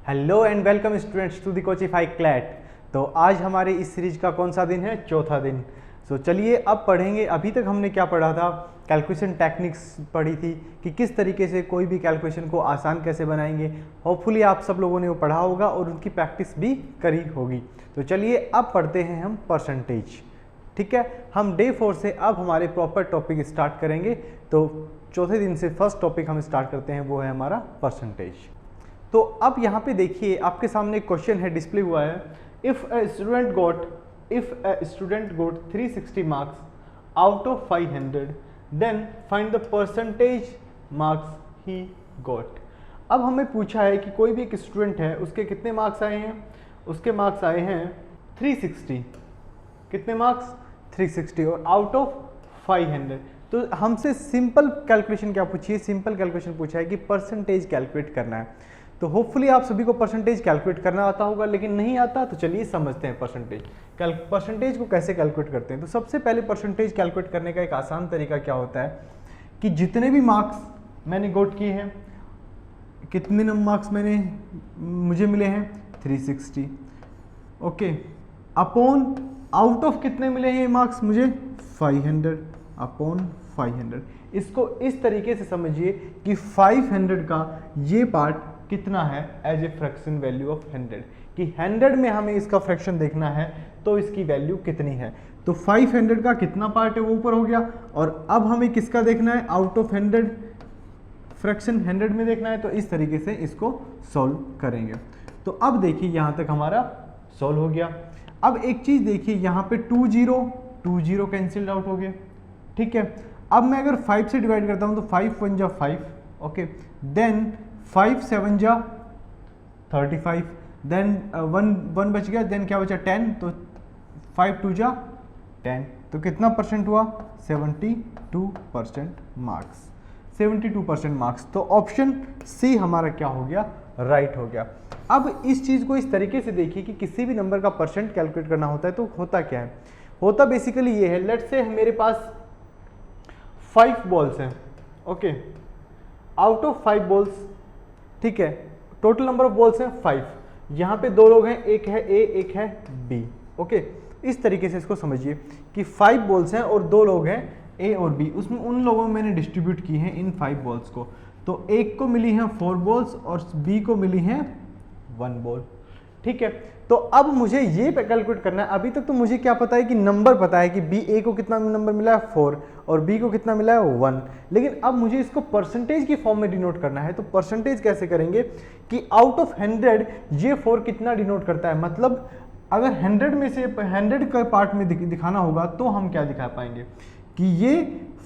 Hello and welcome students to the Coachify CLAT. तो आज हमारे इस सीरीज का कौन सा दिन है? चौथा दिन। सो चलिए अब पढ़ेंगे। अभी तक हमने क्या पढ़ा था? कैलकुलेशन टेक्निक्स पढ़ी थी कि किस तरीके से कोई भी कैलकुलेशन को आसान कैसे बनाएंगे। होपफुली आप सब लोगों ने वो पढ़ा होगा और उनकी प्रैक्टिस भी करी होगी। तो चलिए अब पढ़ते हैं हम परसेंटेज। ठीक है, हम डे 4 से अब हमारे प्रॉपर टॉपिक स्टार्ट करेंगे। तो चौथे दिन से फर्स्ट टॉपिक हम स्टार्ट करते हैं, वो है हमारा परसेंटेज। तो अब यहाँ पे देखिए आपके सामने क्वेश्चन है, डिस्प्ले हुआ है। If a student got 360 marks out of 500 then find the percentage marks he got. अब हमें पूछा है कि कोई भी एक स्टूडेंट है, उसके कितने मार्क्स आए हैं? उसके मार्क्स आए हैं 360। कितने मार्क्स? 360 और आउट ऑफ 500। तो हमसे सिंपल कैलकुलेशन क्या पूछी है? सिंपल कैलकुलेशन पूछा है कि परसेंटेज कैलकुलेट करना है। तो होपफुली आप सभी को परसेंटेज कैलकुलेट करना आता होगा, लेकिन नहीं आता तो चलिए समझते हैं परसेंटेज को कैसे कैलकुलेट करते हैं। तो सबसे पहले परसेंटेज कैलकुलेट करने का एक आसान तरीका क्या होता है कि जितने भी मार्क्स मैंने गोट किए हैं, कितने मार्क्स मुझे मिले हैं? 360। ओके, अपॉन आउट ऑफ कितने मिले हैं मार्क्स मुझे? 500 अपॉन 500। इसको इस तरीके से समझिए कि 500 का ये पार्ट कितना है as a fraction value of 100, कि 100 में हमें इसका फ्रैक्शन देखना है तो इसकी वैल्यू कितनी है। तो 500 का कितना पार्ट है वो ऊपर हो गया, और अब हमें किसका देखना है? आउट ऑफ 100 फ्रैक्शन 100 में देखना है। तो इस तरीके से इसको सॉल्व करेंगे। तो अब देखिए यहाँ तक हमारा सॉल्व हो गया। अब एक चीज देखिए, यहाँ पे 2 0 कैंसिल्ड आउट हो गए। ठीक है, अब मैं अगर 5 से डिवाइड करता हूँ तो 5 1 जा 5, ओके, देन 5 7 जा 35, देन 1 बच गया, देन क्या बचा? 10। तो 5 2 जा 10। तो कितना परसेंट हुआ? 72% मार्क्स। 72% मार्क्स। तो ऑप्शन सी हमारा क्या हो गया? राइट हो गया। अब इस चीज को इस तरीके से देखिए कि किसी भी नंबर का परसेंट कैलकुलेट करना होता है तो होता क्या है? होता बेसिकली ये है, लेट्स से मेरे पास 5 बॉल्स हैं, ओके, आउट ऑफ 5 बॉल्स, ठीक है, टोटल नंबर ऑफ बॉल्स हैं 5। यहाँ पे 2 लोग हैं, एक है ए एक है बी, ओके। इस तरीके से इसको समझिए कि 5 बॉल्स हैं और 2 लोग हैं ए और बी। उसमें उन लोगों में मैंने डिस्ट्रीब्यूट की हैं इन 5 बॉल्स को। तो एक को मिली हैं 4 बॉल्स और बी को मिली हैं 1 बॉल। ठीक है, तो अब मुझे ये कैलकुलेट करना है। अभी तक तो मुझे क्या पता है कि नंबर पता है कि बी ए को कितना नंबर मिला है? 4, और बी को कितना मिला है? 1। लेकिन अब मुझे इसको परसेंटेज की फॉर्म में डिनोट करना है। तो परसेंटेज कैसे करेंगे कि आउट ऑफ 100 ये 4 कितना डिनोट करता है? मतलब अगर 100 में से 100 का पार्ट में दिखाना होगा तो हम क्या दिखा पाएंगे कि ये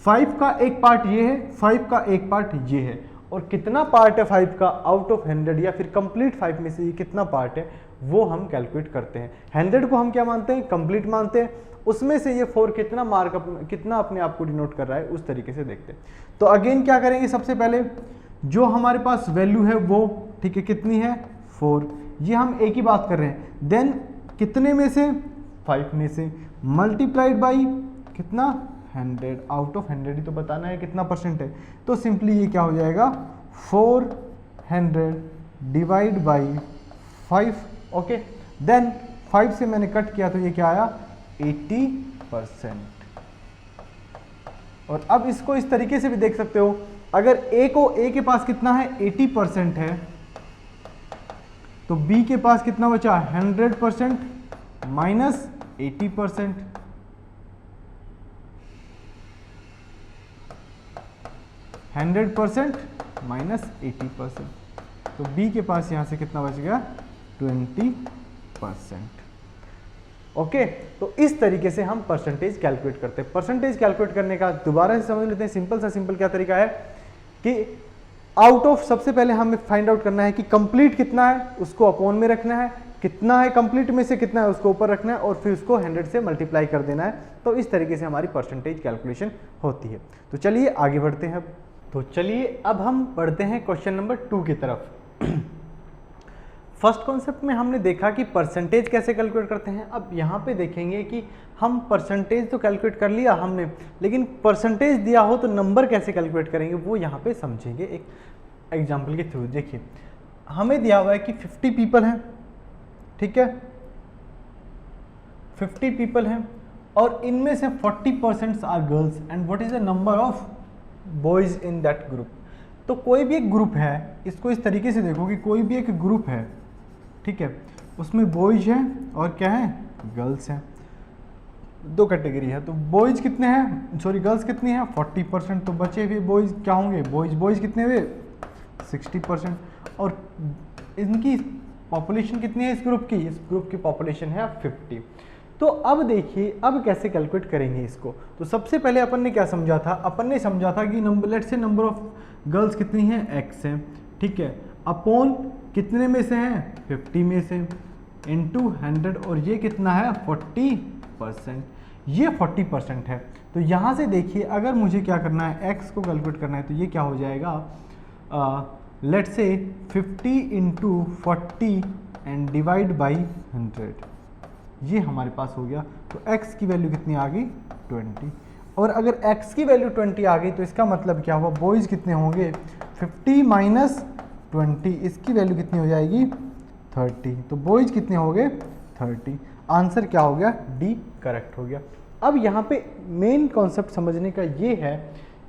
5 का एक पार्ट ये है, 5 का एक पार्ट ये है, और कितना पार्ट है 5 का आउट ऑफ 100 या फिर कंप्लीट 5 में से ये कितना पार्ट है वो हम कैलकुलेट करते हैं। 100 को हम क्या मानते हैं? कंप्लीट मानते हैं। उसमें से ये 4 कितना अपने आप को डिनोट कर रहा है, उस तरीके से देखते हैं। तो अगेन क्या करेंगे? सबसे पहले जो हमारे पास वैल्यू है वो, ठीक है, कितनी है? 4। ये हम एक ही बात कर रहे हैं। देन कितने में से? 5 में से, मल्टीप्लाइड बाई कितना? 100। आउट ऑफ 100 ही तो बताना है कितना परसेंट है। तो सिंपली ये क्या हो जाएगा? 400 डिवाइड बाई 5, ओके। देन 5 से मैंने कट किया तो ये क्या आया? 80%। और अब इसको इस तरीके से भी देख सकते हो, अगर ए के पास कितना है? 80% है, तो बी के पास कितना बचा? 100% माइनस 80%। माइनस 80%। तो बी के पास यहां से कितना बच गया? 20%। ओके, तो इस तरीके से हम परसेंटेज कैलकुलेट करते हैं। परसेंटेज कैलकुलेट करने का दोबारा से समझ लेते हैं। सिंपल क्या तरीका है कि आउट ऑफ, सबसे पहले हमें फाइंड आउट करना है कि कंप्लीट कितना है, उसको अपॉन में रखना है, कितना है कंप्लीट में से कितना है उसको ऊपर रखना है, और फिर उसको 100 से मल्टीप्लाई कर देना है। तो इस तरीके से हमारी परसेंटेज कैलकुलेशन होती है। तो चलिए आगे बढ़ते हैं। तो चलिए अब हम पढ़ते हैं क्वेश्चन नंबर 2 की तरफ। फर्स्ट कॉन्सेप्ट में हमने देखा कि परसेंटेज कैसे कैलकुलेट करते हैं। अब यहाँ पे देखेंगे कि हम परसेंटेज तो कैलकुलेट कर लिया हमने, लेकिन परसेंटेज दिया हो तो नंबर कैसे कैलकुलेट करेंगे वो यहाँ पे समझेंगे एक एग्जाम्पल के थ्रू। देखिए हमें दिया हुआ है कि 50 पीपल हैं, ठीक है, 50 पीपल हैं और इनमें से 40% are girls and what is the number of boys in that group. तो कोई भी एक ग्रुप है, इसको इस तरीके से देखो कि कोई भी एक ग्रुप है, ठीक है, उसमें बॉयज हैं और क्या है, गर्ल्स हैं, दो कैटेगरी है। तो बॉयज कितने हैं, सॉरी गर्ल्स कितनी हैं, 40%, तो बचे हुए बॉयज क्या होंगे, बॉयज कितने हुए, 60%, और इनकी पॉपुलेशन कितनी है इस ग्रुप की, इस ग्रुप की पॉपुलेशन है 50। तो अब देखिए अब कैसे कैलकुलेट करेंगे इसको। तो सबसे पहले अपन ने क्या समझा था, अपन ने समझा था कि let's say number of girls कितनी है, x है, ठीक है, अपॉन कितने में से हैं, 50 में से, इनटू 100, और ये कितना है 40%, ये 40% है। तो यहाँ से देखिए अगर मुझे क्या करना है, x को कैलकुलेट करना है, तो ये क्या हो जाएगा, let's say 50 into 40 and divide by 100, ये हमारे पास हो गया। तो x की वैल्यू कितनी आ गई, 20, और अगर x की वैल्यू 20 आ गई तो इसका मतलब क्या हुआ, बॉयज़ कितने होंगे, 50 माइनस 20, इसकी वैल्यू कितनी हो जाएगी, 30, तो बॉयज़ कितने हो गए, 30। आंसर क्या हो गया, डी करेक्ट हो गया। अब यहाँ पे मेन कॉन्सेप्ट समझने का ये है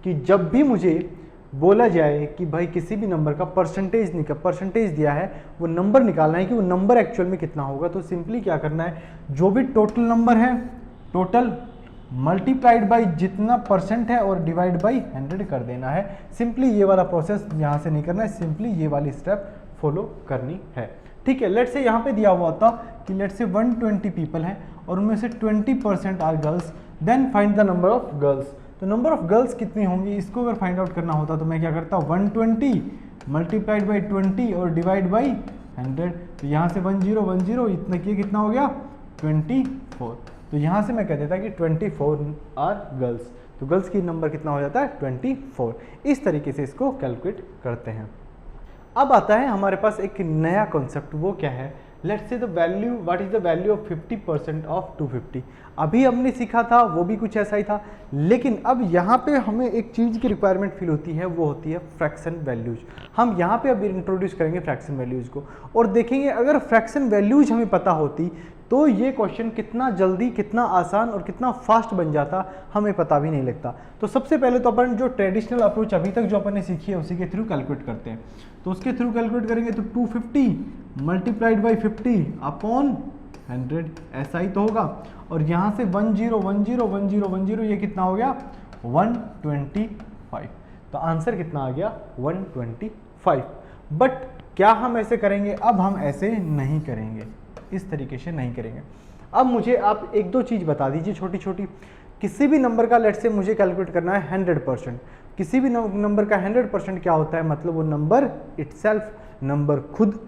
कि जब भी मुझे बोला जाए कि भाई किसी भी नंबर का परसेंटेज दिया है, वो नंबर निकालना है कि वो नंबर एक्चुअल में कितना होगा, तो सिंपली क्या करना है, जो भी टोटल नंबर है, टोटल मल्टीप्लाइड बाई जितना परसेंट है और डिवाइड बाई 100 कर देना है। सिंपली ये वाला प्रोसेस यहाँ से नहीं करना है, सिंपली ये वाली स्टेप फॉलो करनी है, ठीक है। लेट्स से यहाँ पे दिया हुआ था कि लेट्स से 120 पीपल हैं और उनमें से 20% are girls, then find the number of girls. तो नंबर ऑफ गर्ल्स कितनी होंगी, इसको अगर फाइंड आउट करना होता तो मैं क्या करता, 120 मल्टीप्लाइड बाई 20 और डिवाइड बाई 100, तो यहाँ से 10 इतना किए कितना हो गया, 24। तो यहाँ से मैं कह देता कि 24 आर गर्ल्स, तो गर्ल्स की नंबर कितना हो जाता है, 24। इस तरीके से इसको कैलकुलेट करते हैं। अब आता है हमारे पास एक नया कॉन्सेप्ट, वो क्या है, let's say the value, what is the value of 50% of 250। अभी हमने सीखा था वो भी कुछ ऐसा ही था, लेकिन अब यहाँ पे हमें एक चीज़ की रिक्वायरमेंट फील होती है, वो होती है फ्रैक्शन वैल्यूज। हम यहाँ पे अभी इंट्रोड्यूस करेंगे फ्रैक्शन वैल्यूज को और देखेंगे अगर फ्रैक्शन वैल्यूज हमें पता होती तो ये क्वेश्चन कितना जल्दी, कितना आसान और कितना फास्ट बन जाता, हमें पता भी नहीं लगता। तो सबसे पहले तो अपन जो ट्रेडिशनल अप्रोच अभी तक जो अपन ने सीखी है उसी के थ्रू कैलकुलेट करते हैं। तो उसके थ्रू कैलकुलेट करेंगे तो 250 मल्टीप्लाइड बाई 50 अपॉन 100, ऐसा ही तो होगा। और यहाँ से 10 ये कितना हो गया, 125। तो आंसर कितना आ गया, 125। बट क्या हम ऐसे करेंगे, अब हम ऐसे नहीं करेंगे, इस तरीके से नहीं करेंगे। अब मुझे आप एक दो चीज़ बता दीजिए छोटी छोटी। किसी भी नंबर का लेट्स से मुझे कैलकुलेट करना है 100%। किसी भी नंबर का 100% क्या होता है, मतलब वो नंबर इटसेल्फ, नंबर खुद।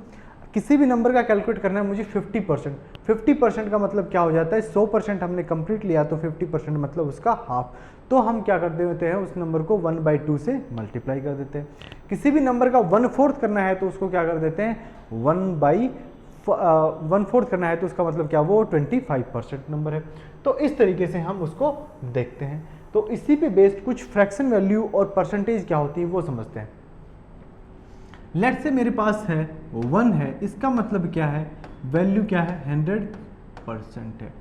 किसी भी नंबर का कैलकुलेट करना है मुझे 50%। 50% का मतलब क्या हो जाता है, 100% हमने कंप्लीट लिया तो 50% मतलब उसका हाफ। तो हम क्या कर देते हैं, उस नंबर को 1/2 से मल्टीप्लाई कर देते हैं। किसी भी नंबर का 1/4 करना है तो उसको क्या कर देते हैं, 1/4 करना है तो उसका मतलब क्या, वो 25% नंबर है। तो इस तरीके से हम उसको देखते हैं। तो इसी पे बेस्ड कुछ फ्रैक्शन वैल्यू और परसेंटेज क्या होती है वो समझते हैं। लेट्स से मेरे पास है 1 है, इसका मतलब क्या है, वैल्यू क्या है, 100% है।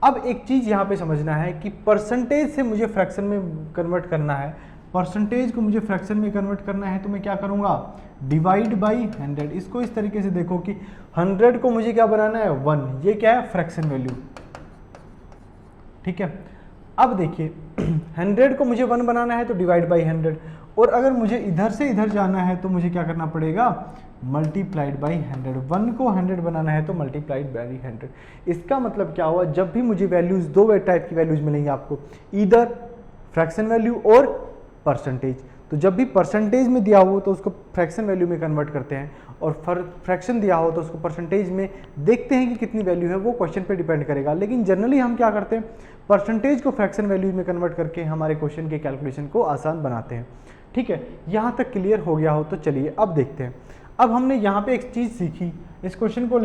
अब एक चीज़ यहाँ पे समझना है कि परसेंटेज से मुझे फ्रैक्शन में कन्वर्ट करना है, परसेंटेज को मुझे फ्रैक्शन में कन्वर्ट करना है तो मैं क्या करूँगा, डिवाइड बाई 100। इसको इस तरीके से देखो कि 100 को मुझे क्या बनाना है, 1, ये क्या है, फ्रैक्शन वैल्यू, ठीक है। अब देखिए 100 को मुझे 1 बनाना है तो डिवाइड बाई 100, और अगर मुझे इधर से इधर जाना है तो मुझे क्या करना पड़ेगा, मल्टीप्लाइड बाई 100। 1 को 100 बनाना है तो मल्टीप्लाइड बाई 100। इसका मतलब क्या हुआ, जब भी मुझे वैल्यूज, दो टाइप की वैल्यूज मिलेंगी आपको, इधर फ्रैक्शन वैल्यू और परसेंटेज। तो जब भी परसेंटेज में दिया हो तो उसको फ्रैक्शन वैल्यू में कन्वर्ट करते हैं, और फ्रैक्शन दिया हो तो उसको परसेंटेज में देखते हैं कि कितनी वैल्यू है, वो क्वेश्चन पे डिपेंड करेगा। लेकिन जनरली हम क्या करते हैं, परसेंटेज को फ्रैक्शन वैल्यू में कन्वर्ट करके हमारे क्वेश्चन के कैलकुलेशन को आसान बनाते हैं, ठीक है। यहाँ तक क्लियर हो गया हो तो चलिए अब देखते हैं। अब हमने यहाँ पे एक चीज़ सीखी, इस क्वेश्चन को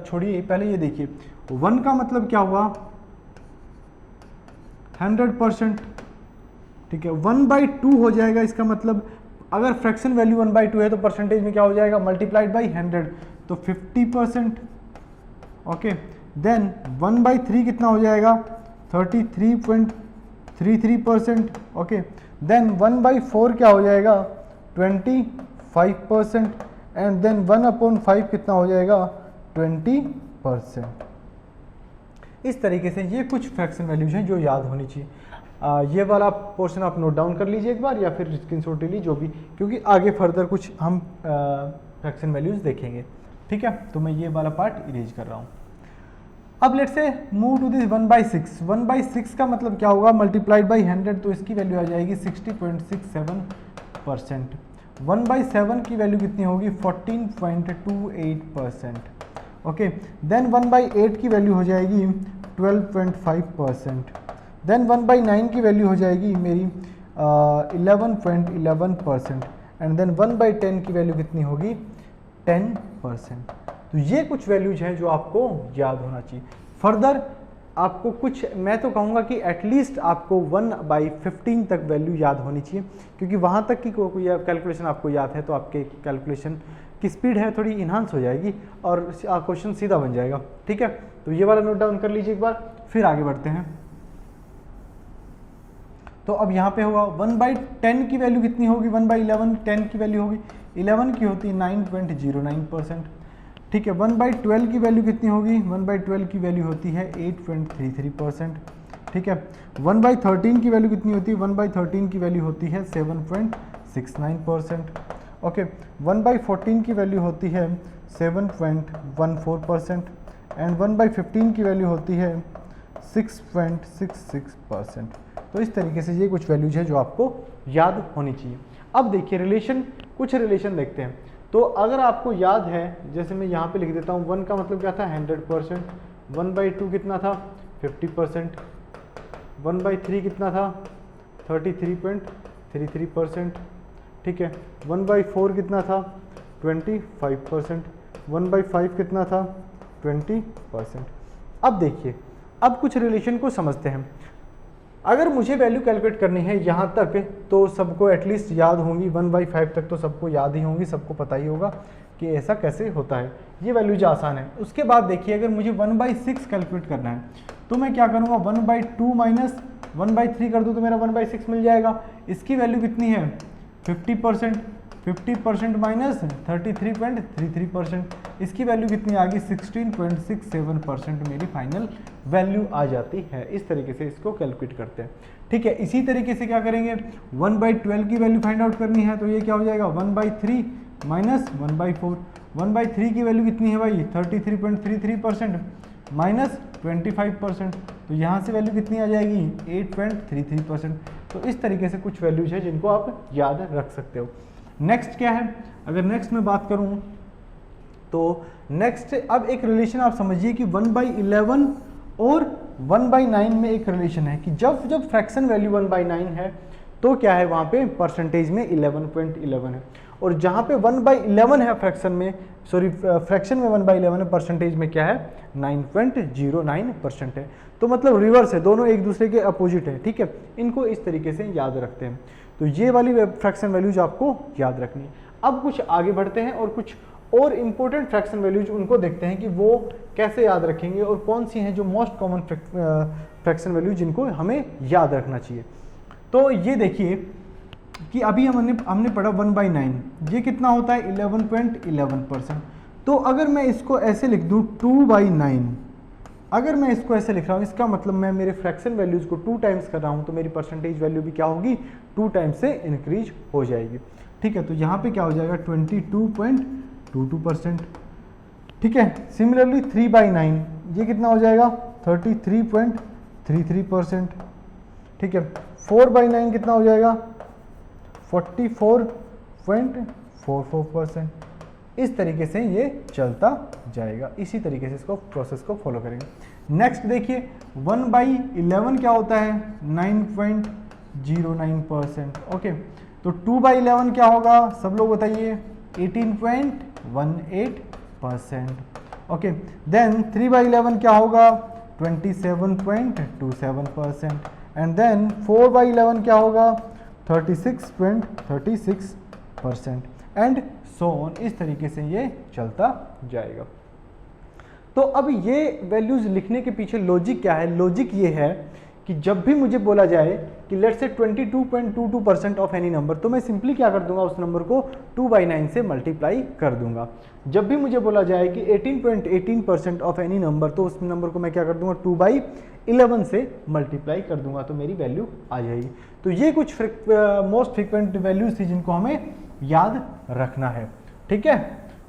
छोड़िए, पहले ये देखिए 1 का मतलब क्या हुआ, 100%, ठीक है। 1/2 हो जाएगा, इसका मतलब अगर फ्रैक्शन वैल्यू 1/2 है तो परसेंटेज में क्या हो जाएगा, मल्टीप्लाइड बाई 100 तो 50%। ओके, देन 1/3 कितना हो जाएगा, 33.33%। ओके, देन 1/4 क्या हो जाएगा, 25%। एंड देन 1/5 कितना हो जाएगा, 20%। इस तरीके से ये कुछ फ्रैक्शन वैल्यूज हैं जो याद होनी चाहिए। ये वाला पोर्शन आप नोट डाउन कर लीजिए एक बार, या फिर स्क्रीनशॉट ले लीजिए, जो भी, क्योंकि आगे फर्दर कुछ हम फ्रैक्शन वैल्यूज देखेंगे। ठीक है, तो मैं ये वाला पार्ट इरेज कर रहा हूँ। अब let's say move to this 1/6। 1/6 का मतलब क्या होगा, मल्टीप्लाइड बाई 100 तो इसकी वैल्यू आ जाएगी 60.67%। 1/7 की वैल्यू कितनी होगी, 14.28%। ओके, देन 1/8 की वैल्यू हो जाएगी 12.5%। देन 1/9 की वैल्यू हो जाएगी मेरी 11.11%। एंड देन 1/10 की वैल्यू कितनी होगी, 10%। तो ये कुछ वैल्यूज हैं जो आपको याद होना चाहिए। फर्दर आपको कुछ, मैं तो कहूँगा कि एटलीस्ट आपको 1/15 तक वैल्यू याद होनी चाहिए, क्योंकि वहाँ तक की कोई कैलकुलेशन आपको याद है तो आपके कैलकुलेशन की स्पीड है थोड़ी इन्हांस हो जाएगी और क्वेश्चन सीधा बन जाएगा। ठीक है, तो ये वाला नोट डाउन कर लीजिए एक बार, फिर आगे बढ़ते हैं। तो अब यहाँ पे होगा 1/10 की वैल्यू कितनी होगी, 1/11 10 की वैल्यू होगी 11 की होती है 9.09%। ठीक है, 1/12 की वैल्यू कितनी होगी, 1/12 की वैल्यू होती है 8.33%। ठीक है, 1/13 की वैल्यू कितनी होती है, 1/13 की वैल्यू होती है 7.69%। ओके, 1/14 की वैल्यू होती है 7.14%। एंड 1/15 की वैल्यू होती है 6.66%। तो इस तरीके से ये कुछ वैल्यूज है जो आपको याद होनी चाहिए। अब देखिए रिलेशन, कुछ रिलेशन देखते हैं। तो अगर आपको याद है, जैसे मैं यहाँ पे लिख देता हूँ, 1 का मतलब क्या था, 100%। 1/2 कितना था, 50%। 1/3 कितना था, 33.33%। ठीक है, 1/4 कितना था, 25%। 1/5 कितना था, 20%। अब देखिए, अब कुछ रिलेशन को समझते हैं। अगर मुझे वैल्यू कैलकुलेट करनी है यहाँ तक, तो सबको एटलीस्ट याद होंगी, 1/5 तक तो सबको याद ही होंगी, सबको पता ही होगा कि ऐसा कैसे होता है। ये वैल्यूज आसान है। उसके बाद देखिए, अगर मुझे 1/6 कैलकुलेट करना है तो मैं क्या करूँगा, 1/2 माइनस 1/3 कर दूँ तो मेरा 1/6 मिल जाएगा। इसकी वैल्यू कितनी है, 50%। 50% माइनस 33.33%, इसकी वैल्यू कितनी आ गई, 16.67% मेरी फाइनल वैल्यू आ जाती है। इस तरीके से इसको कैलकुलेट करते हैं। ठीक है, इसी तरीके से क्या करेंगे, 1/12 की वैल्यू फाइंड आउट करनी है तो ये क्या हो जाएगा, 1/3 माइनस 1/4। 1/3 की वैल्यू कितनी है भाई, 33.33% माइनस 25%, तो यहाँ से वैल्यू कितनी आ जाएगी, 8.33%। तो इस तरीके से कुछ वैल्यूज है जिनको आप याद रख सकते हो। नेक्स्ट क्या है, अगर नेक्स्ट में बात करूं तो नेक्स्ट, अब एक रिलेशन आप समझिए कि 1/11 और 1/9 में एक रिलेशन है कि जब जब फ्रैक्शन वैल्यू 1/9 है तो क्या है, वहां पे परसेंटेज में 11.11 है, और जहां पे 1/11 है फ्रैक्शन में, सॉरी फ्रैक्शन में 1/11 है, परसेंटेज में क्या है, 9.09% है। तो मतलब रिवर्स है, दोनों एक दूसरे के अपोजिट है। ठीक है, इनको इस तरीके से याद रखते हैं। तो ये वाली फ्रैक्शन वैल्यूज आपको याद रखनी है। अब कुछ आगे बढ़ते हैं और कुछ और इंपॉर्टेंट फ्रैक्शन वैल्यूज उनको देखते हैं कि वो कैसे याद रखेंगे और कौन सी हैं जो मोस्ट कॉमन फ्रैक्शन वैल्यू जिनको हमें याद रखना चाहिए। तो ये देखिए कि अभी हमने पढ़ा 1/9, ये कितना होता है, 11.11%। तो अगर मैं इसको ऐसे लिख दूँ 2/9, अगर मैं इसको ऐसे लिख रहा हूँ, इसका मतलब मैं मेरे फ्रैक्शन वैल्यूज को 2 टाइम्स कर रहा हूँ, तो मेरी परसेंटेज वैल्यू भी क्या होगी, 2 टाइम्स से इंक्रीज हो जाएगी। ठीक है, तो यहाँ पे क्या हो जाएगा, 22.22%। ठीक है, सिमिलरली 3/9, ये कितना हो जाएगा, 33.33%। ठीक है, 4/9 कितना हो जाएगा, 44.44%। इस तरीके से ये चलता जाएगा। इसी तरीके से इसको प्रोसेस को फॉलो करेंगे। नेक्स्ट देखिए 1/11 क्या होता है, 9.09%। ओके, तो 2/11 क्या होगा, सब लोग बताइए, 18.18%। ओके, देन 3/11 क्या होगा, 27.27%। एंड देन 4/11 क्या होगा, 36.36%। एंड सो ऑन, इस तरीके से ये चलता जाएगा। तो अब ये वैल्यूज लिखने के पीछे लॉजिक क्या है? लॉजिक ये है कि जब भी मुझे बोला जाए कि let's say 22.22% of any number, तो मैं सिंपली क्या कर दूंगा, उस नंबर को 2/9 से मल्टीप्लाई कर दूंगा। जब भी मुझे बोला जाए कि 18.18% ऑफ एनी नंबर, तो उस नंबर को मैं क्या कर दूंगा, 2/11 से मल्टीप्लाई कर दूंगा, तो मेरी वैल्यू आ जाएगी। तो ये कुछ मोस्ट फ्रिक्वेंट वैल्यूज थी जिनको हमें याद रखना है। ठीक है,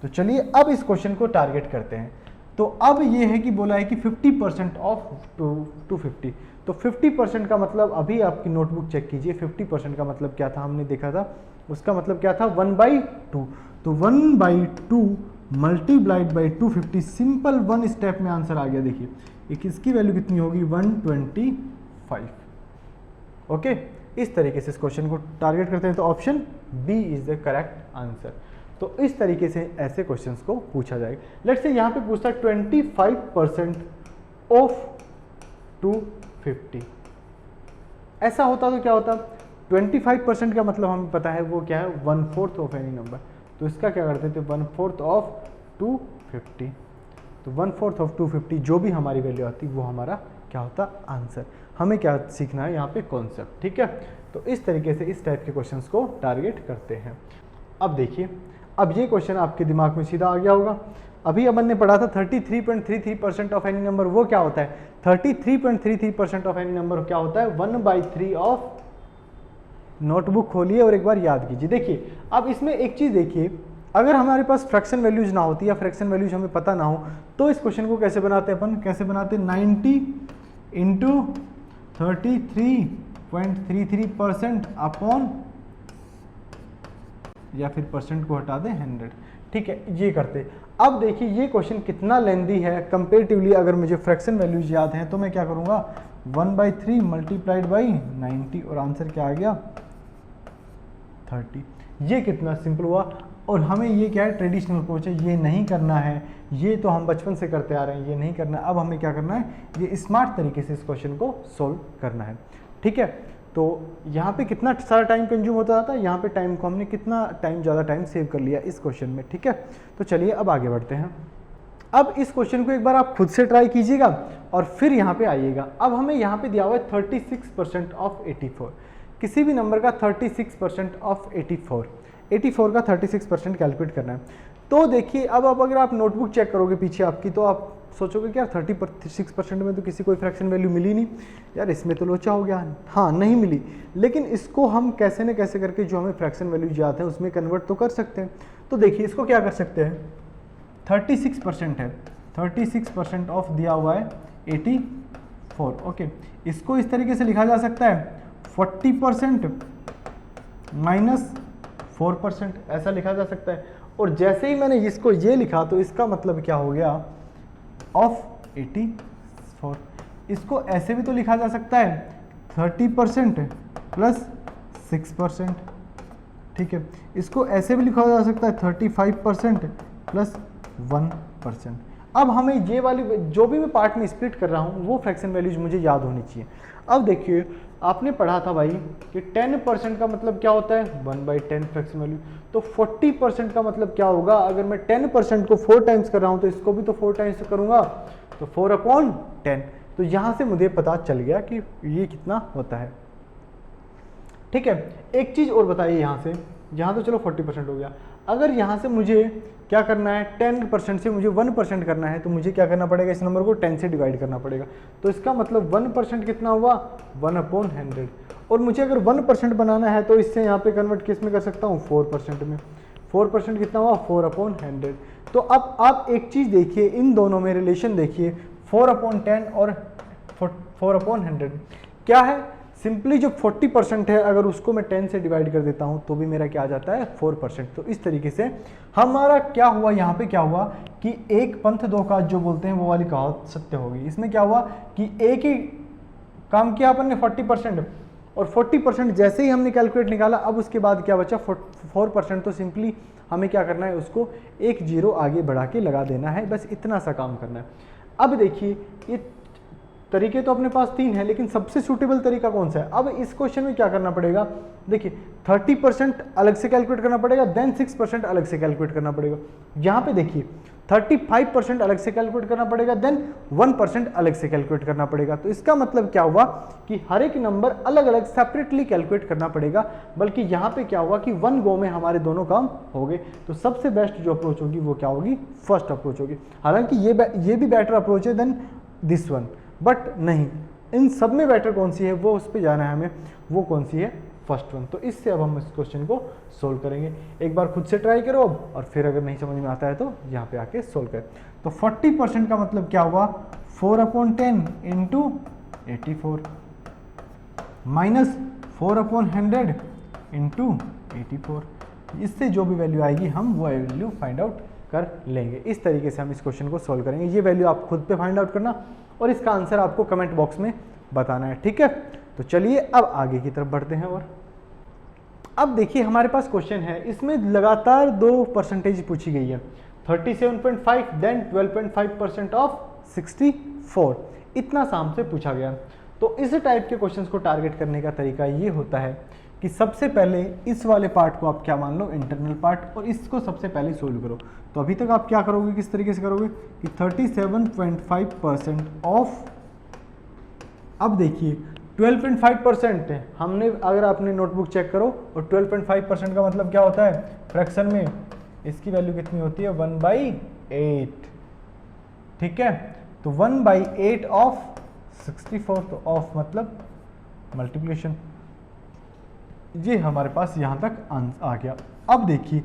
तो चलिए अब इस क्वेश्चन को टारगेट करते हैं। तो अब ये है कि बोला है कि 50% ऑफ 250, तो 50% का मतलब, अभी आपकी नोटबुक चेक कीजिए, 50% का मतलब क्या था, हमने देखा था, उसका मतलब क्या था, 1/2। तो 1/2 multiplied by 250, simple one step में आंसर आ गया। देखिए एक इसकी वैल्यू कितनी होगी, 125। ओके, इस तरीके से इस क्वेश्चन को टारगेट करते हैं, तो option B is the correct answer. तो इस तरीके से ऐसे क्वेश्चंस को पूछा जाएगा। लेट्स से यहाँ पे पूछता है 25% ऑफ 250, ऐसा होता तो क्या होता, 25% का मतलब हमें पता है वो क्या है, 1/4 ऑफ एनी नंबर। तो इसका क्या करते थे, 1/4 ऑफ 250, तो 1/4 ऑफ 250 जो भी हमारी वैल्यू आती वो हमारा क्या होता, आंसर। हमें क्या सीखना है यहाँ पे, कॉन्सेप्ट। ठीक है, तो इस तरीके से इस टाइप के क्वेश्चंस को टारगेट करते हैं। अब देखिए, अब ये क्वेश्चन आपके दिमाग में सीधा आ गया होगा। अभी अपन ने पढ़ा था 33.33% ऑफ एनी नंबर, वो क्या होता है, 33.33% ऑफ एनी नंबर क्या होता है, 1/3 ऑफ, नोटबुक खोलिए और एक बार याद कीजिए। देखिए अब इसमें एक चीज देखिए, अगर हमारे पास फ्रैक्शन वैल्यूज ना होती या फ्रैक्शन वैल्यूज हमें पता ना हो, तो इस क्वेश्चन को कैसे बनाते हैं अपन, कैसे बनाते हैं, 90 इंटू 33.33% अपॉन, या फिर परसेंट को हटा दें 100। ठीक है, ये करते। अब देखिए ये क्वेश्चन कितना लेंदी है कंपेरेटिवली, अगर मुझे फ्रैक्शन वैल्यूज याद हैं तो मैं क्या करूंगा, 1/3 मल्टीप्लाइड बाई 90, और आंसर क्या आ गया, 30। ये कितना सिंपल हुआ। और हमें ये क्या है, ट्रेडिशनल अप्रोच है, ये नहीं करना है, ये तो हम बचपन से करते आ रहे हैं, ये नहीं करना है। अब हमें क्या करना है, ये स्मार्ट तरीके से इस क्वेश्चन को सोल्व करना है। ठीक है, तो यहाँ पे कितना सारा टाइम कंज्यूम होता था, यहाँ पे टाइम को हमने कितना टाइम, ज़्यादा टाइम सेव कर लिया इस क्वेश्चन में। ठीक है, तो चलिए अब आगे बढ़ते हैं। अब इस क्वेश्चन को एक बार आप खुद से ट्राई कीजिएगा और फिर यहाँ पे आइएगा। अब हमें यहाँ पे दिया हुआ है 36% ऑफ 84, किसी भी नंबर का 36% ऑफ 84 का 36% कैलकुलेट करना है। तो देखिए अब अगर आप नोटबुक चेक करोगे पीछे आपकी, तो आप सोचोगे कि यार 36% में तो किसी कोई फ्रैक्शन वैल्यू मिली नहीं, यार इसमें तो लोचा हो गया। हाँ, नहीं मिली, लेकिन इसको हम कैसे न कैसे करके जो हमें फ्रैक्शन वैल्यू याद है उसमें कन्वर्ट तो कर सकते हैं। तो देखिए इसको क्या कर सकते हैं, 36% है, 36% ऑफ दिया हुआ है 84। ओके, इसको इस तरीके से लिखा जा सकता है 40% माइनस 4%, ऐसा लिखा जा सकता है। और जैसे ही मैंने इसको ये लिखा तो इसका मतलब क्या हो गया, ऑफ 84। इसको ऐसे भी तो लिखा जा सकता है 30% प्लस 6%। ठीक है, इसको ऐसे भी लिखा जा सकता है 35% प्लस 1%। अब हमें ये वाली जो भी मैं पार्ट में स्प्लिट कर रहा हूँ वो फ्रैक्शन वैल्यूज मुझे याद होनी चाहिए। अब देखिए आपने पढ़ा था भाई कि 10% का मतलब क्या होता है, 1/10 फ्रैक्शन वैल्यू। तो 40% का मतलब क्या होगा, अगर मैं 10% को 4 टाइम्स कर रहा हूँ तो इसको भी तो 4 टाइम्स करूँगा, तो 4/10। तो यहाँ से मुझे पता चल गया कि ये कितना होता है। ठीक है, एक चीज़ और बताइए यहाँ से, यहाँ तो चलो 40% हो गया, अगर यहाँ से मुझे क्या करना है, 10% से मुझे 1% करना है, तो मुझे क्या करना पड़ेगा, इस नंबर को 10 से डिवाइड करना पड़ेगा। तो इसका मतलब 1% कितना हुआ, 1/100। और मुझे अगर 1% बनाना है तो इससे यहाँ पे कन्वर्ट किस में कर सकता हूँ, 4% में। 4% कितना हुआ, 4/100। तो अब आप एक चीज़ देखिए, इन दोनों में रिलेशन देखिए, 4/10 और 4/100 क्या है, सिंपली जो 40% है अगर उसको मैं 10 से डिवाइड कर देता हूं तो भी मेरा क्या आ जाता है, 4%। तो इस तरीके से हमारा क्या हुआ, यहाँ पे क्या हुआ कि एक पंथ दो काज जो बोलते हैं वो वाली कहावत सत्य होगी। इसमें क्या हुआ कि एक ही काम किया अपन ने 40%, और 40% जैसे ही हमने कैलकुलेट निकाला, अब उसके बाद क्या बचा 4%। तो सिंपली हमें क्या करना है, उसको एक जीरो आगे बढ़ा के लगा देना है, बस इतना सा काम करना है। अब देखिए ये तरीके तो अपने पास 3 है, लेकिन सबसे सूटेबल तरीका कौन सा है? अब इस क्वेश्चन में क्या करना पड़ेगा, देखिए 30% अलग से कैलकुलेट करना पड़ेगा, देन 6% अलग से कैलकुलेट करना पड़ेगा। यहाँ पे देखिए 35% अलग से कैलकुलेट करना पड़ेगा, देन 1% अलग से कैलकुलेट करना पड़ेगा। तो इसका मतलब क्या हुआ कि हर एक नंबर अलग अलग सेपरेटली कैलकुलेट करना पड़ेगा, बल्कि यहाँ पे क्या हुआ कि 1 गो में हमारे दोनों काम हो गए। तो सबसे बेस्ट जो अप्रोच होगी वो क्या होगी, फर्स्ट अप्रोच होगी। हालांकि ये भी बेटर अप्रोच है देन दिस वन, बट नहीं, इन सब में बेटर कौन सी है वो उस पर जाना है हमें, वो कौन सी है, फर्स्ट वन। तो इससे अब हम इस क्वेश्चन को सोल्व करेंगे। एक बार खुद से ट्राई करो अब, और फिर अगर नहीं समझ में आता है तो यहाँ पे आके सोल्व करें। तो 40% का मतलब क्या हुआ, 4/10 इंटू 84 माइनस 4/100 इंटू 84। इससे जो भी वैल्यू आएगी हम वो वैल्यू फाइंड आउट कर लेंगे। इस तरीके से हम इस क्वेश्चन को सोल्व करेंगे। ये वैल्यू आप खुद पे फाइंड आउट करना और इसका आंसर आपको कमेंट बॉक्स में बताना है, ठीक है। तो चलिए अब आगे की तरफ बढ़ते हैं। और अब देखिए हमारे पास क्वेश्चन है, इसमें लगातार 2 परसेंटेज पूछी गई है, 37.5 देन 12.5% ऑफ 64, इतना सा हमसे पूछा गया। तो इस टाइप के क्वेश्चंस को टारगेट करने का तरीका ये होता है कि सबसे पहले इस वाले पार्ट को आप क्या मान लो, इंटरनल पार्ट, और इसको सबसे पहले सोल्व करो। तो अभी तक आप क्या करोगे, किस तरीके से करोगे कि 37.5% ऑफ, अब देखिए 12.5% है हमने, अगर आपने नोटबुक चेक करो, और 12.5% का मतलब क्या होता है फ्रैक्शन में, इसकी वैल्यू कितनी होती है 1/8, ठीक है। तो 1/8 ऑफ 64, तो ऑफ मतलब मल्टीप्लिकेशन। ये हमारे पास यहाँ तक आ गया। अब देखिए,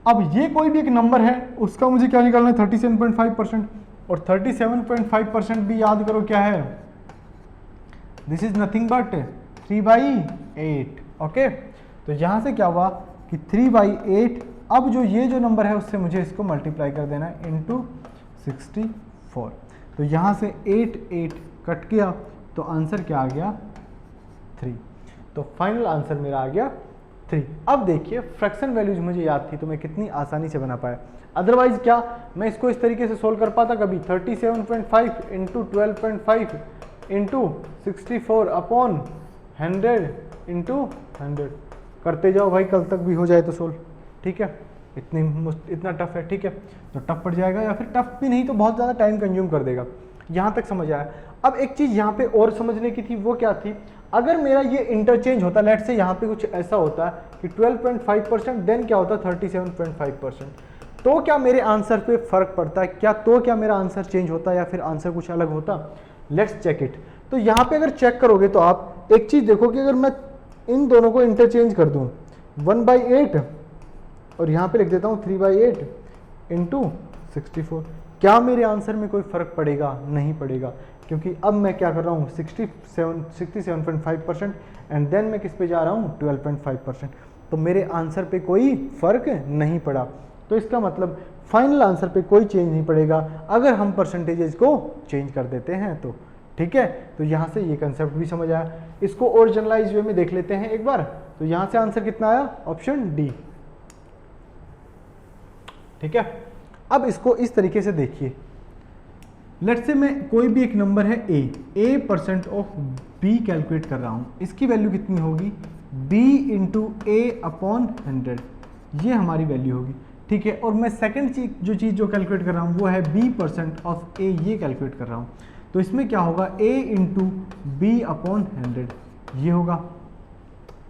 अब ये कोई भी एक नंबर है, उसका मुझे क्या निकालना है 37.5%, और 37.5% भी याद करो क्या है, this is nothing but 3/8, okay. तो यहाँ से क्या हुआ कि 3/8, अब जो ये जो नंबर है उससे मुझे इसको मल्टीप्लाई कर देना है इंटू 64। तो यहाँ से 8 कट गया, तो आंसर क्या आ गया 3। तो फाइनल आंसर मेरा आ गया 3। अब देखिए फ्रैक्शन वैल्यूज मुझे याद थी तो मैं कितनी आसानी से बना पाया, अदरवाइज क्या मैं इसको इस तरीके से सोल्व कर पाता कभी, 37.5 इंटू 12.5 इंटू 64 अपॉन 100 इंटू 100, करते जाओ भाई, कल तक भी हो जाए तो सोल्व, ठीक है। इतना टफ है, ठीक है, तो टफ पड़ जाएगा, या फिर टफ भी नहीं तो बहुत ज़्यादा टाइम कंज्यूम कर देगा। यहाँ तक समझ आया। अब एक चीज़ यहाँ पे और समझने की थी, वो क्या थी, अगर मेरा ये इंटरचेंज होता, लेट से यहाँ पे कुछ ऐसा होता कि 12.5% देन क्या होता 37.5%, तो क्या मेरे आंसर पे फर्क पड़ता है क्या, तो क्या मेरा आंसर चेंज होता या फिर आंसर कुछ अलग होता, लेट्स चेक इट। तो यहाँ पे अगर चेक करोगे तो आप एक चीज़ देखो कि अगर मैं इन दोनों को इंटरचेंज कर दूँ 1/8 और यहाँ पे लिख देता हूँ 3/8 इंटू 64, क्या मेरे आंसर में कोई फर्क पड़ेगा, नहीं पड़ेगा, क्योंकि अब मैं क्या कर रहा हूँ 67.5% एंड देन मैं किस पे जा रहा हूँ 12.5%, तो मेरे आंसर पे कोई फर्क नहीं पड़ा। तो इसका मतलब फाइनल आंसर पे कोई चेंज नहीं पड़ेगा अगर हम परसेंटेजेस को चेंज कर देते हैं तो, ठीक है। तो यहाँ से ये कंसेप्ट भी समझ आया। इसको और जनरलाइज वे में देख लेते हैं एक बार। तो यहाँ से आंसर कितना आया, ऑप्शन डी, ठीक है। अब इसको इस तरीके से देखिए, लेट्स से मैं कोई भी एक नंबर है a percent of b calculate कर रहा हूँ, इसकी वैल्यू कितनी होगी b इंटू ए अपॉन 100, ये हमारी वैल्यू होगी, ठीक है। और मैं सेकंड चीज़ जो कैलकुलेट कर रहा हूँ वो है b परसेंट ऑफ a, ये कैलकुलेट कर रहा हूँ। तो इसमें क्या होगा a इंटू बी अपॉन 100, ये होगा,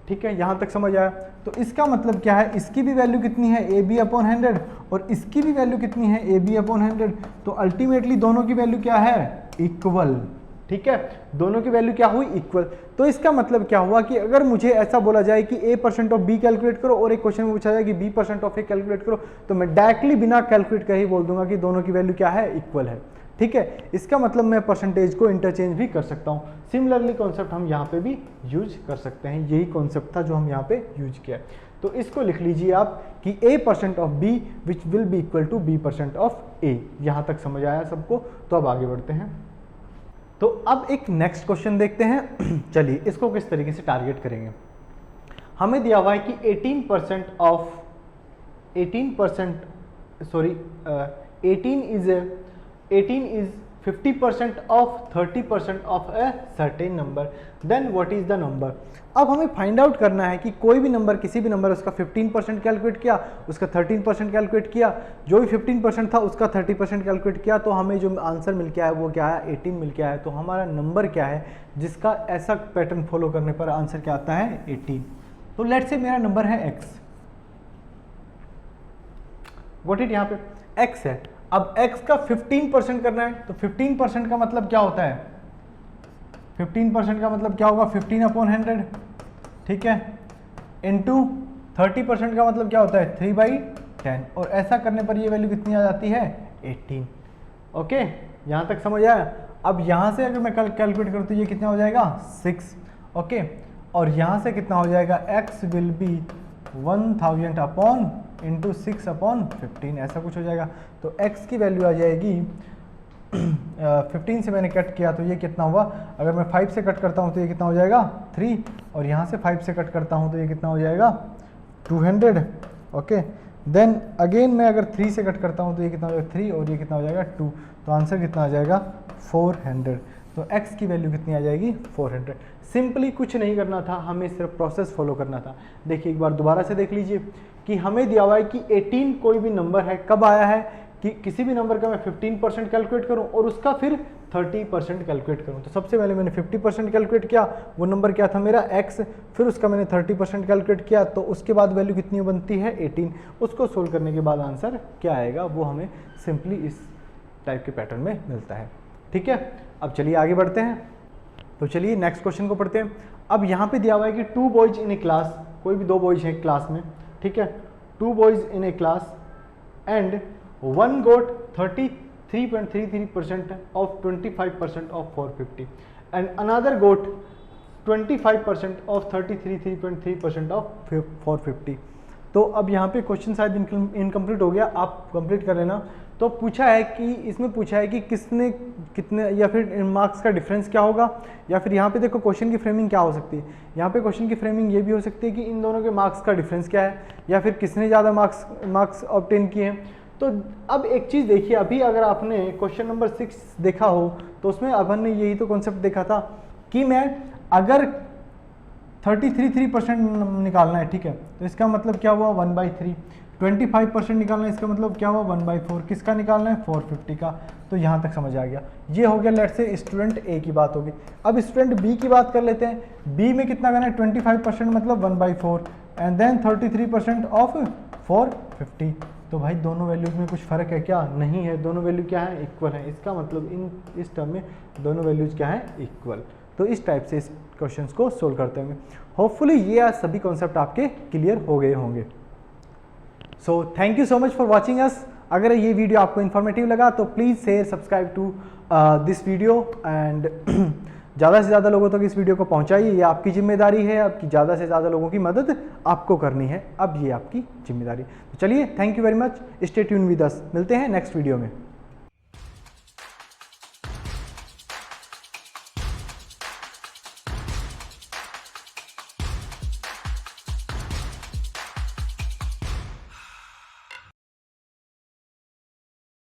ठीक है। यहाँ तक समझ आया। तो इसका मतलब क्या है, इसकी भी वैल्यू कितनी है ए बी अपॉन 100 और इसकी भी वैल्यू कितनी है ए बी अपॉन 100, तो अल्टीमेटली दोनों की वैल्यू क्या है, इक्वल, ठीक है। दोनों की वैल्यू क्या हुई, इक्वल। तो इसका मतलब क्या हुआ कि अगर मुझे ऐसा बोला जाए कि a percent of B calculate करो और एक क्वेश्चन में पूछा जाए कि b percent of A calculate करो, तो मैं डायरेक्टली बिना कैलकुलेट कर ही बोल दूंगा कि दोनों की वैल्यू क्या है, इक्वल है, ठीक है। इसका मतलब मैं परसेंटेज को इंटरचेंज भी कर सकता हूँ। सिमिलरली कॉन्सेप्ट हम यहाँ पे भी यूज कर सकते हैं, यही कॉन्सेप्ट था जो हम यहाँ पे यूज किया। तो इसको लिख लीजिए आप कि a percent of b which will be equal to b percent of a। यहाँ तक समझ आया सबको। तो अब आगे बढ़ते हैं। तो अब एक नेक्स्ट क्वेश्चन देखते हैं। चलिए इसको किस तरीके से टारगेट करेंगे। हमें दिया हुआ है कि 18 is 50% of 30% of a certain number, then what is the number. अब हमें फाइंड आउट करना है कि कोई भी नंबर, किसी भी नंबर, उसका 15% कैलकुलेट किया, उसका 13% कैलकुलेट किया, जो भी 15% था उसका 30% कैलकुलेट किया, तो हमें जो आंसर मिल के आया वो क्या है, 18 मिल के आया। तो हमारा नंबर क्या है जिसका ऐसा पैटर्न फॉलो करने पर आंसर क्या आता है, 18। तो लेट्स से मेरा नंबर है x, व्हाट इट यहाँ पे x है। अब x का 15% करना है, तो 15% का मतलब क्या होता है, 15% का मतलब क्या होगा, 15/100, ठीक है, इनटू 30% का मतलब क्या होता है, 3/10, और ऐसा करने पर ये वैल्यू कितनी आ जाती है, 18। ओके, यहाँ तक समझ आया। अब यहाँ से अगर मैं कैलकुलेट करूँ तो ये कितना हो जाएगा, 6। ओके, और यहाँ से कितना हो जाएगा, x will be 1000 upon into 6/15, ऐसा कुछ हो जाएगा। तो x की वैल्यू आ जाएगी 15 से मैंने कट किया तो ये कितना हुआ, अगर मैं 5 से कट करता हूँ तो ये कितना हो जाएगा, 3, और यहाँ से 5 से कट करता हूँ तो ये कितना हो जाएगा, 200। ओके, देन अगेन मैं अगर 3 से कट करता हूँ तो ये कितना हो जाएगा, 3, और ये कितना हो जाएगा, 2, तो आंसर कितना आ जाएगा, 400। तो x की वैल्यू कितनी आ जाएगी, 400। सिंपली कुछ नहीं करना था, हमें सिर्फ प्रोसेस फॉलो करना था। देखिए एक बार दोबारा से देख लीजिए कि हमें दिया हुआ है कि 18 कोई भी नंबर है, कब आया है कि किसी भी नंबर का मैं 15% कैलकुलेट करूं और उसका फिर 30% कैलकुलेट करूं। तो सबसे पहले मैंने 50% कैलकुलेट किया, वो नंबर क्या था मेरा x, फिर उसका मैंने 30% कैलकुलेट किया, तो उसके बाद वैल्यू कितनी बनती है, 18। उसको सोल्व करने के बाद आंसर क्या आएगा वो हमें सिंपली इस टाइप के पैटर्न में मिलता है। ठीक है, अब चलिए आगे बढ़ते हैं। तो चलिए नेक्स्ट क्वेश्चन को पढ़ते हैं। अब यहाँ पे दिया हुआ है कि 2 बॉयज इन ए क्लास, कोई भी 2 बॉयज हैं क्लास में, ठीक है, 2 boys in A class and one got 33.33% of 25% of 450 and another got 25% of 33.3% of 450। तो अब यहाँ पे क्वेश्चन शायद इनकम्प्लीट हो गया, आप कंप्लीट कर लेना। तो पूछा है कि इसमें पूछा है कि किसने कितने, या फिर मार्क्स का डिफरेंस क्या होगा, या फिर यहाँ पे देखो क्वेश्चन की फ्रेमिंग क्या हो सकती है। यहाँ पे क्वेश्चन की फ्रेमिंग ये भी हो सकती है कि इन दोनों के मार्क्स का डिफरेंस क्या है, या फिर किसने ज़्यादा मार्क्स ऑब्टेन किए हैं। तो अब एक चीज़ देखिए, अभी अगर आपने क्वेश्चन नंबर 6 देखा हो तो उसमें अपन ने यही तो कॉन्सेप्ट देखा था कि मैं अगर 33% निकालना है, ठीक है, तो इसका मतलब क्या हुआ, 1/3। 25% निकालना है, इसका मतलब क्या हुआ, 1/4। किसका निकालना है, 450 का। तो यहाँ तक समझ आ गया। ये हो गया लेट्स से स्टूडेंट ए की बात होगी। अब स्टूडेंट बी की बात कर लेते हैं। बी में कितना करना है, 25% मतलब 1/4 एंड देन 33% ऑफ 450। तो भाई दोनों वैल्यूज में कुछ फ़र्क है क्या, नहीं है, दोनों वैल्यू क्या है, इक्वल है। इसका मतलब इस टर्म में दोनों वैल्यूज क्या है, इक्वल। तो इस टाइप से इस क्वेश्चंस को सोल्व करते होंगे। होपफुली ये आज सभी कॉन्सेप्ट आपके क्लियर हो गए होंगे। So thank you so much for watching us. अगर ये वीडियो आपको इन्फॉर्मेटिव लगा तो please share subscribe to this video and ज़्यादा से ज़्यादा लोगों तक इस वीडियो को पहुंचाइए। ये आपकी जिम्मेदारी है, आपकी ज़्यादा से ज़्यादा लोगों की मदद आपको करनी है। अब ये आपकी जिम्मेदारी। तो चलिए, thank you very much, stay tune with us. मिलते हैं नेक्स्ट वीडियो में।